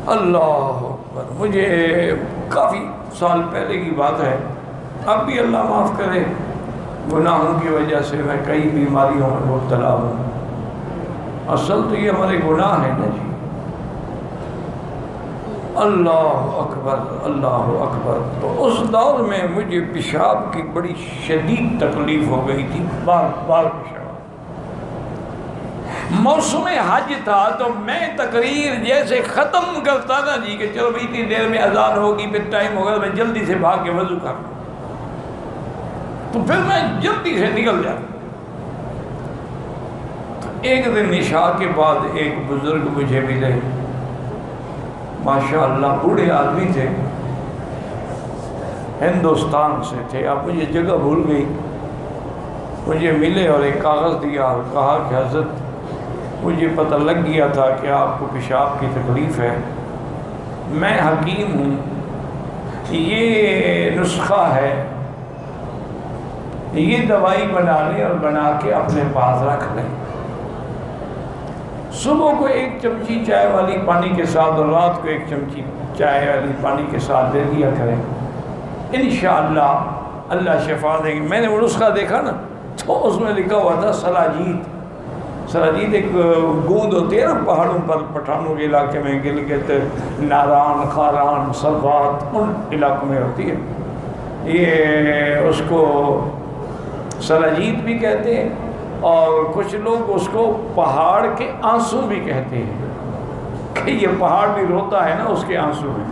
اللہ اکبر، مجھے کافی سال پہلے کی بات ہے، اب بھی اللہ معاف کرے، گناہوں کی وجہ سے میں کئی بیماریوں میں مبتلا ہوں۔ اصل تو یہ ہمارے گناہ ہیں نا جی۔ اللہ اکبر اللہ اکبر۔ تو اس دور میں مجھے پیشاب کی بڑی شدید تکلیف ہو گئی تھی، بار بار پیشاب۔ موسم حج تھا تو میں تقریر جیسے ختم کرتا نا جی کہ چلو اتنی دیر میں اذان ہوگی، پھر ٹائم ہوگا، میں جلدی سے بھاگ کے وضو کر لوں، تو پھر میں جلدی سے نکل جاتا۔ ایک دن عشاء کے بعد ایک بزرگ مجھے ملے، ماشاءاللہ بوڑھے آدمی تھے، ہندوستان سے تھے، اب مجھے جگہ بھول گئی۔ مجھے ملے اور ایک کاغذ دیا اور کہا کہ حضرت مجھے پتہ لگ گیا تھا کہ آپ کو پیشاب کی تکلیف ہے، میں حکیم ہوں، یہ نسخہ ہے، یہ دوائی بنا لیں اور بنا کے اپنے پاس رکھ لیں، صبح کو ایک چمچی چائے والی پانی کے ساتھ اور رات کو ایک چمچی چائے والی پانی کے ساتھ دے دیا کریں، انشاءاللہ اللہ شفا دیں گے۔ میں نے وہ نسخہ دیکھا نا تو اس میں لکھا ہوا تھا سلاجید۔ سلاجید ایک گوند ہوتی ہے نا پہاڑوں پر، پٹھانوں کے علاقے میں، گلگت، ناران، خاران، سلوات، ان علاقوں میں ہوتی ہے، یہ اس کو سلاجید بھی کہتے ہیں، اور کچھ لوگ اس کو پہاڑ کے آنسو بھی کہتے ہیں کہ یہ پہاڑ بھی روتا ہے نا اس کے آنسو میں،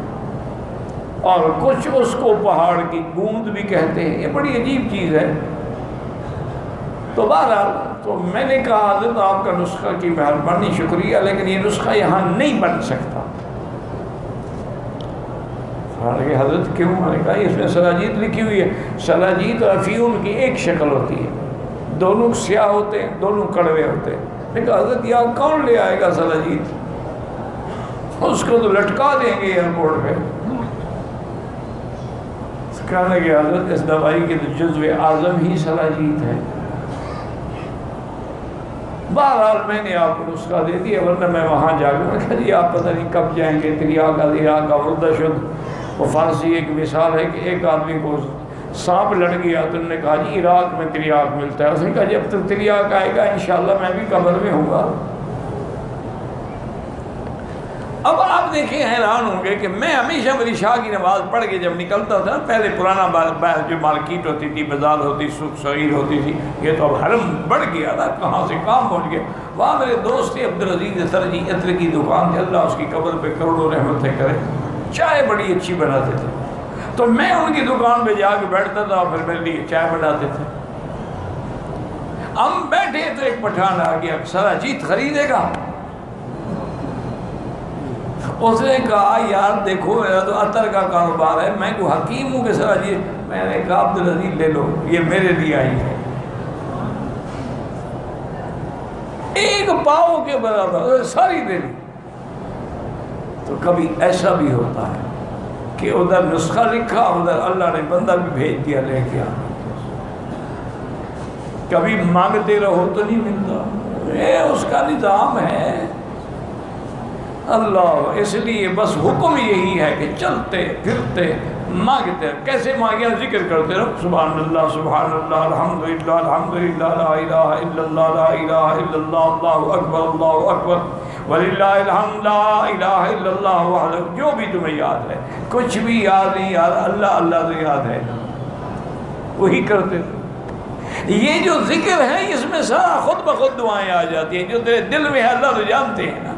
اور کچھ اس کو پہاڑ کی گوند بھی کہتے ہیں، یہ بڑی عجیب چیز ہے۔ تو بہرحال تو میں نے کہا حضرت آپ کا نسخہ کی مہربانی شکریہ، لیکن یہ نسخہ یہاں نہیں بن سکتا۔ حضرت کیوں؟ میں نے کہا اس میں سلاجید لکھی ہوئی ہے، سلاجید اور افیون کی ایک شکل ہوتی ہے، دونوں سیاہ ہوتے ہیں، دونوں کڑوے ہوتے ہیں۔ میں نے کہا حضرت یہاں کون لے آئے گا سلاجید؟ اس کو تو لٹکا دیں گے ایئرپورٹ پہ۔ کہنے لگے حضرت اس دوائی کے تو جزو اعظم ہی سلاجید ہے۔ بہرحال میں نے آپ کو نسخہ دے دیا، ورنہ میں وہاں جا کے میں کہا جی آپ پتہ نہیں کب جائیں گے، تریاق عراق کا وردہ شد۔ وہ فارسی ایک مثال ہے کہ ایک آدمی کو سانپ لڑ گیا تو انہوں نے کہا جی عراق میں تریاق ملتا ہے، اس نے کہا جب تک تریاق آئے گا انشاءاللہ میں بھی قبر میں ہوں گا۔ اب آپ دیکھیں حیران ہوں گے کہ میں ہمیشہ میری شاہ کی نماز پڑھ کے جب نکلتا تھا، پہلے پرانا جو مارکیٹ ہوتی تھی، بازار ہوتی، سوق صغیر ہوتی تھی، یہ تو اب حرم بڑھ گیا تھا، کہاں سے کام پہنچ گیا۔ وہاں میرے دوست تھے عبدالعزیز سرجی، عطر کی دکان تھی، اللہ اس کی قبر پہ کروڑوں رحمتیں کرے، چائے بڑی اچھی بناتے تھے، تو میں ان کی دکان پہ جا کے بیٹھتا تھا اور پھر میرے لیے چائے بناتے تھے۔ ہم بیٹھے تو ایک پٹھان آ گیا، سراجید خریدے گا؟ اس نے کہا یار دیکھو میرا تو عطر کا کاروبار ہے، میں کو حکیم ہوں کہ سراجید؟ میں نے کہا عبدالعزیز لے لو، یہ میرے لیے آئی ہے، ایک پاؤ کے برابر ساری دے لی۔ تو کبھی ایسا بھی ہوتا ہے کہ ادھر نسخہ لکھا، ادھر اللہ نے بندہ بھی بھیج دیا لے کے آ۔ کبھی مانگتے رہو تو نہیں ملتا، یہ اس کا نظام ہے اللہ۔ اس لیے بس حکم یہی ہے کہ چلتے پھرتے مانگتے، کیسے مانگے؟ ذکر کرتے رہو، سبحان اللہ سبحان اللہ، الحمدللہ الحمدللہ، لا الہ الا اللہ لا الہ الا اللہ، اللہ اکبر وللہ الحمد، لا الہ الا اللہ وحدہ، جو بھی تمہیں یاد ہے، کچھ بھی یاد نہیں یاد، اللہ اللہ تو یاد ہے، وہی کرتے تھے۔ یہ جو ذکر ہے اس میں سارا خود بخود دعائیں آ جاتی ہیں، جو تیرے دل میں ہے اللہ تو جانتے ہیں نا۔